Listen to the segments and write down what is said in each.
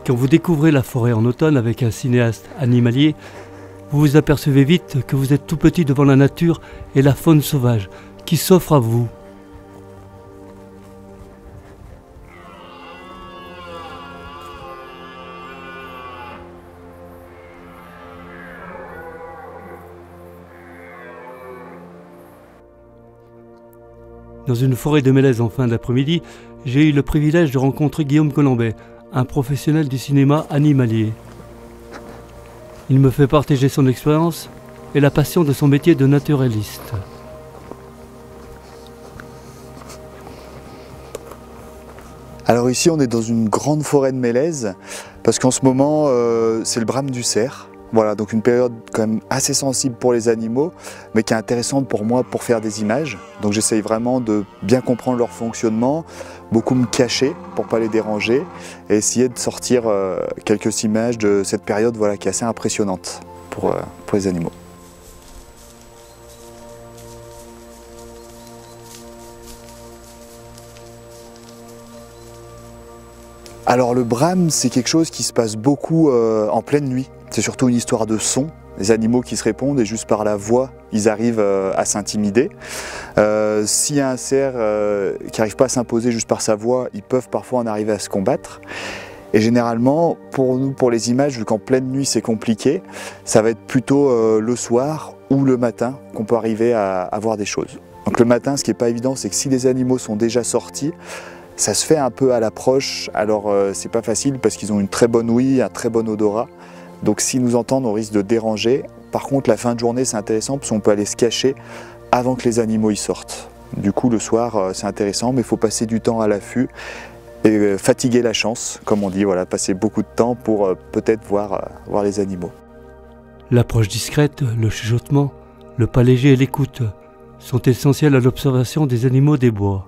Quand vous découvrez la forêt en automne avec un cinéaste animalier, vous vous apercevez vite que vous êtes tout petit devant la nature et la faune sauvage qui s'offre à vous. Dans une forêt de Mélèze en fin d'après-midi, j'ai eu le privilège de rencontrer Guillaume Colombet, un professionnel du cinéma animalier. Il me fait partager son expérience et la passion de son métier de naturaliste. Alors ici on est dans une grande forêt de Mélèze parce qu'en ce moment c'est le brame du cerf. Voilà, donc une période quand même assez sensible pour les animaux, mais qui est intéressante pour moi pour faire des images. Donc j'essaye vraiment de bien comprendre leur fonctionnement, beaucoup me cacher pour ne pas les déranger et essayer de sortir quelques images de cette période voilà, qui est assez impressionnante pour les animaux. Alors le brame, c'est quelque chose qui se passe beaucoup en pleine nuit. C'est surtout une histoire de son, les animaux qui se répondent et juste par la voix, ils arrivent à s'intimider. S'il y a un cerf qui n'arrive pas à s'imposer juste par sa voix, ils peuvent parfois en arriver à se combattre. Et généralement, pour nous, pour les images, vu qu'en pleine nuit c'est compliqué, ça va être plutôt le soir ou le matin qu'on peut arriver à voir des choses. Donc le matin, ce qui n'est pas évident, c'est que si les animaux sont déjà sortis, ça se fait un peu à l'approche, alors c'est pas facile parce qu'ils ont une très bonne ouïe, un très bon odorat. Donc s'ils nous entendent, on risque de déranger. Par contre, la fin de journée, c'est intéressant parce qu'on peut aller se cacher avant que les animaux y sortent. Du coup, le soir, c'est intéressant, mais il faut passer du temps à l'affût et fatiguer la chance, comme on dit, voilà, passer beaucoup de temps pour peut-être voir les animaux. L'approche discrète, le chuchotement, le pas léger et l'écoute sont essentiels à l'observation des animaux des bois.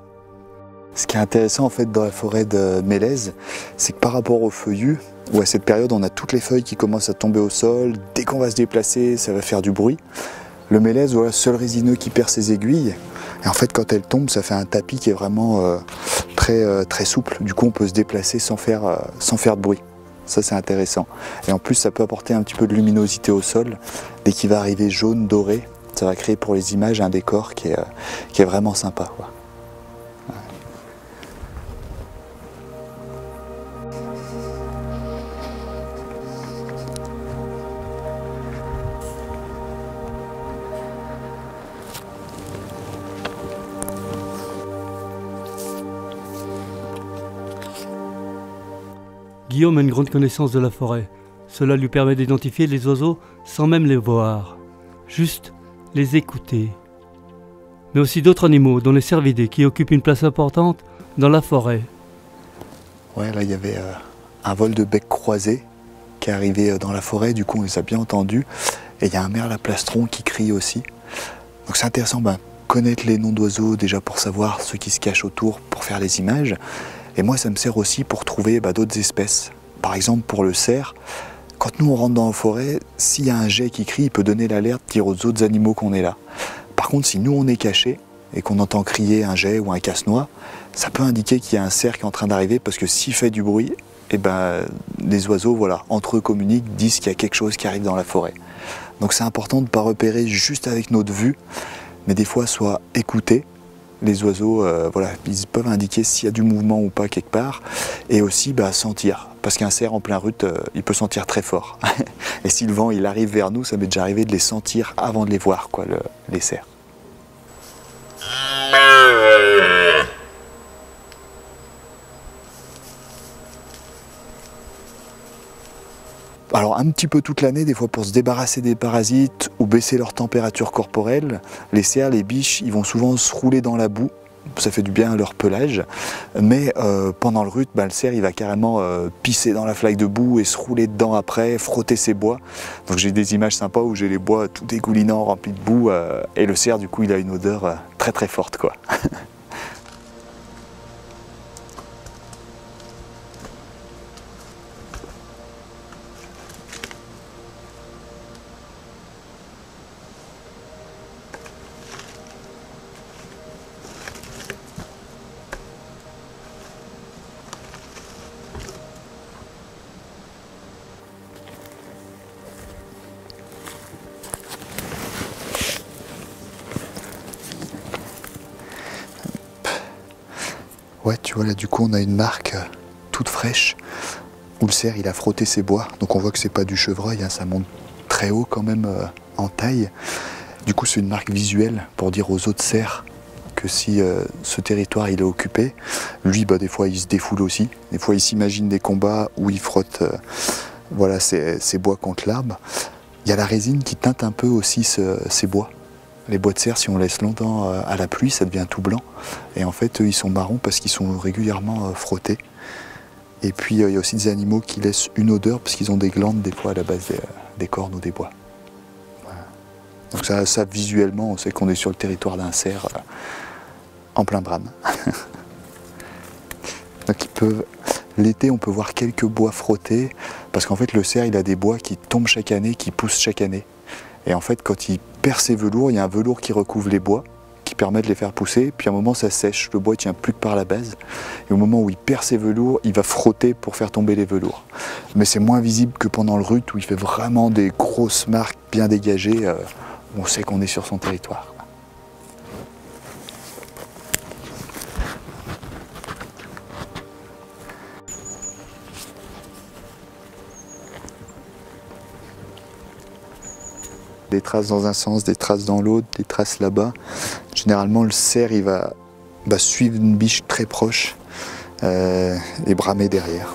Ce qui est intéressant en fait dans la forêt de Mélèze, c'est que par rapport aux feuillus, où à cette période on a toutes les feuilles qui commencent à tomber au sol, dès qu'on va se déplacer ça va faire du bruit. Le Mélèze, voilà, seul résineux qui perd ses aiguilles, et en fait quand elle tombe ça fait un tapis qui est vraiment très souple, du coup on peut se déplacer sans faire de bruit. Ça c'est intéressant. Et en plus ça peut apporter un petit peu de luminosité au sol, dès qu'il va arriver jaune, doré, ça va créer pour les images un décor qui est vraiment sympa, quoi. Guillaume a une grande connaissance de la forêt. Cela lui permet d'identifier les oiseaux sans même les voir, juste les écouter. Mais aussi d'autres animaux, dont les cervidés, qui occupent une place importante dans la forêt. Ouais, là il y avait un vol de bec croisé qui est arrivé dans la forêt, du coup on les a bien entendus. Et il y a un merle à plastron qui crie aussi. Donc c'est intéressant, connaître les noms d'oiseaux déjà pour savoir ceux qui se cachent autour pour faire les images. Et moi ça me sert aussi pour trouver d'autres espèces. Par exemple pour le cerf, quand nous on rentre dans la forêt, s'il y a un geai qui crie, il peut donner l'alerte, dire aux autres animaux qu'on est là. Par contre si nous on est cachés et qu'on entend crier un geai ou un casse-noix, ça peut indiquer qu'il y a un cerf qui est en train d'arriver parce que s'il fait du bruit, les oiseaux voilà, entre eux communiquent, disent qu'il y a quelque chose qui arrive dans la forêt. Donc c'est important de ne pas repérer juste avec notre vue, mais des fois soit écouter. Les oiseaux, voilà, ils peuvent indiquer s'il y a du mouvement ou pas quelque part, et aussi sentir, parce qu'un cerf en plein rut, il peut sentir très fort. Et si le vent il arrive vers nous, ça m'est déjà arrivé de les sentir avant de les voir, quoi, les cerfs. Alors un petit peu toute l'année, des fois pour se débarrasser des parasites ou baisser leur température corporelle, les cerfs, les biches, ils vont souvent se rouler dans la boue, ça fait du bien à leur pelage, mais pendant le rut, le cerf il va carrément pisser dans la flaque de boue et se rouler dedans après, frotter ses bois. Donc j'ai des images sympas où j'ai les bois tout dégoulinants, remplis de boue, et le cerf du coup il a une odeur très forte, quoi. Ouais, tu vois là du coup on a une marque toute fraîche où le cerf il a frotté ses bois. Donc on voit que c'est pas du chevreuil, hein, ça monte très haut quand même en taille. Du coup c'est une marque visuelle pour dire aux autres cerfs que si ce territoire il est occupé, lui bah, des fois il se défoule aussi. Des fois il s'imagine des combats où il frotte voilà, ses bois contre l'arbre. Il y a la résine qui teinte un peu aussi ces bois. Les bois de cerf, si on laisse longtemps à la pluie, ça devient tout blanc. Et en fait, eux, ils sont marrons parce qu'ils sont régulièrement frottés. Et puis, il y a aussi des animaux qui laissent une odeur parce qu'ils ont des glandes, des fois, à la base des cornes ou des bois. Voilà. Donc ça, visuellement, on sait qu'on est sur le territoire d'un cerf en plein brame. Donc, l'été, on peut voir quelques bois frottés parce qu'en fait, le cerf, il a des bois qui tombent chaque année, qui poussent chaque année. Et en fait, quand il perd ses velours, il y a un velours qui recouvre les bois, qui permet de les faire pousser, puis à un moment ça sèche, le bois ne tient plus que par la base, et au moment où il perd ses velours, il va frotter pour faire tomber les velours. Mais c'est moins visible que pendant le rut, où il fait vraiment des grosses marques bien dégagées, où on sait qu'on est sur son territoire. Des traces dans un sens, des traces dans l'autre, des traces là-bas. Généralement, le cerf, il va suivre une biche très proche et bramer derrière.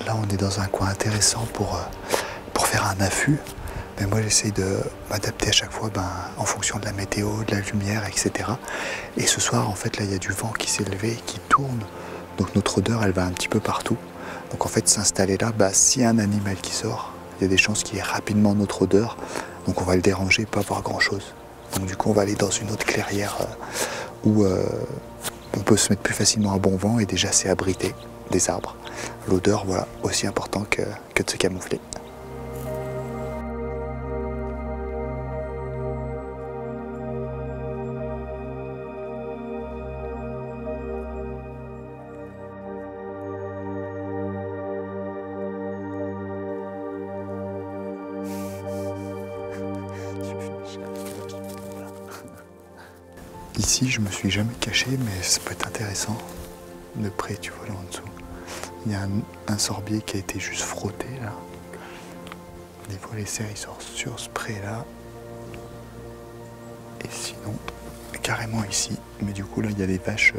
Là, on est dans un coin intéressant pour faire un affût. Mais moi, j'essaye de m'adapter à chaque fois en fonction de la météo, de la lumière, etc. Et ce soir, en fait, là, il y a du vent qui s'est levé, qui tourne. Donc notre odeur, elle va un petit peu partout. Donc en fait, s'installer là, s'il y a un animal qui sort, il y a des chances qu'il y ait rapidement notre odeur. Donc on va le déranger, pas voir grand-chose. Donc du coup, on va aller dans une autre clairière où on peut se mettre plus facilement à bon vent et déjà c'est abrité des arbres. L'odeur, voilà, aussi important que de se camoufler. Ici, je me suis jamais caché, mais ça peut être intéressant de près, tu vois, là en dessous. Il y a un sorbier qui a été juste frotté, là. Des fois, les cerfs, ils sortent sur ce pré-là. Et sinon, carrément ici. Mais du coup, là, il y a des vaches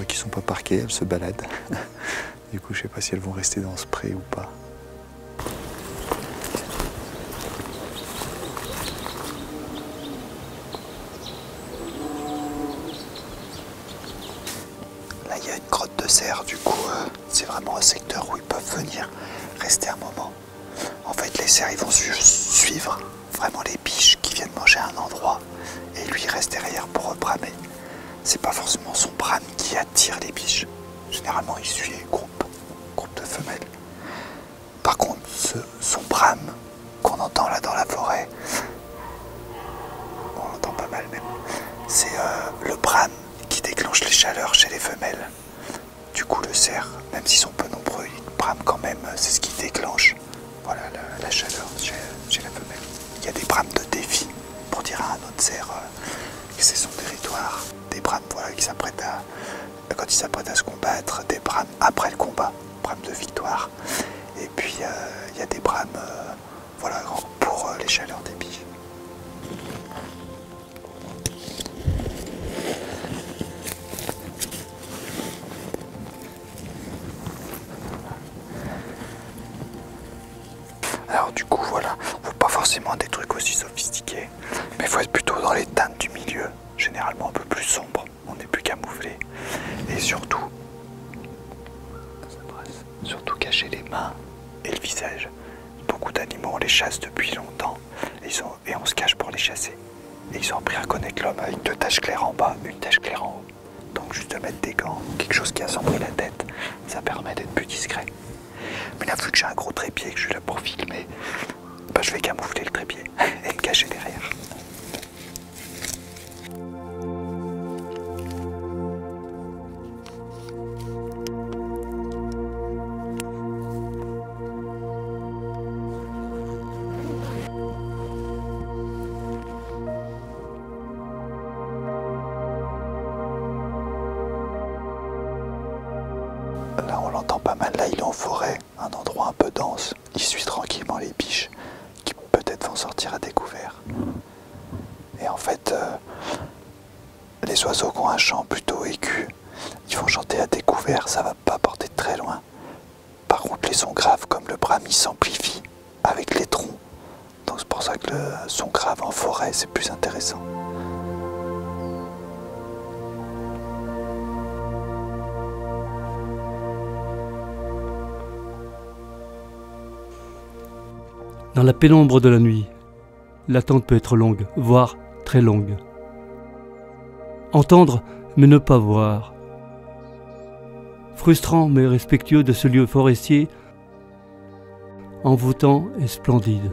qui sont pas parquées, elles se baladent. Du coup, je sais pas si elles vont rester dans ce pré ou pas. Là, il y a une grotte de cerfs, du coup, c'est vraiment un secteur où ils peuvent venir rester un moment. En fait, les cerfs, ils vont suivre vraiment les biches qui viennent manger à un endroit et lui, il reste derrière pour bramer. C'est pas forcément son brame qui attire les biches. Généralement, il suit un groupe de femelles. Par contre, son brame qu'on entend là dans la forêt, on l'entend pas mal même, c'est le brame qui déclenche les chaleurs chez les femelles. Du coup, le cerf, même s'ils sont peu nombreux, ils brament quand même, c'est ce qui déclenche voilà, la chaleur chez la femelle. Il y a des brames de défi pour dire à un autre cerf que c'est son territoire. Des brames voilà, qui s'apprêtent quand ils s'apprêtent à se combattre, des brames après le combat, brames de victoire. Et puis il y a des brames voilà, pour les chaleurs des biches. Alors du coup voilà, faut pas forcément des trucs aussi sophistiqués, mais il faut être plutôt dans les teintes du milieu, généralement un peu plus sombre, on est plus camouflé, et surtout cacher les mains et le visage. Beaucoup d'animaux on les chasse depuis longtemps et on se cache pour les chasser. Et ils ont appris à connaître l'homme avec 2 taches claires en bas, une tache claire en haut. Donc juste de mettre des gants, quelque chose qui assombrit la tête, ça permet d'être plus discret. Mais là vu que j'ai un gros trépied et que je suis là pour filmer, bah, je vais camoufler le trépied et me cacher derrière. Là on l'entend pas mal, là il est en forêt, un endroit un peu dense, il suit tranquillement les biches qui peut-être vont sortir à découvert. Et en fait, les oiseaux qui ont un chant plutôt aigu, ils vont chanter à découvert, ça va pas porter très loin. Par contre les sons graves comme le brami s'amplifient avec les troncs, donc c'est pour ça que le son grave en forêt c'est plus intéressant. Dans la pénombre de la nuit, l'attente peut être longue, voire très longue. Entendre, mais ne pas voir. Frustrant, mais respectueux de ce lieu forestier, envoûtant et splendide.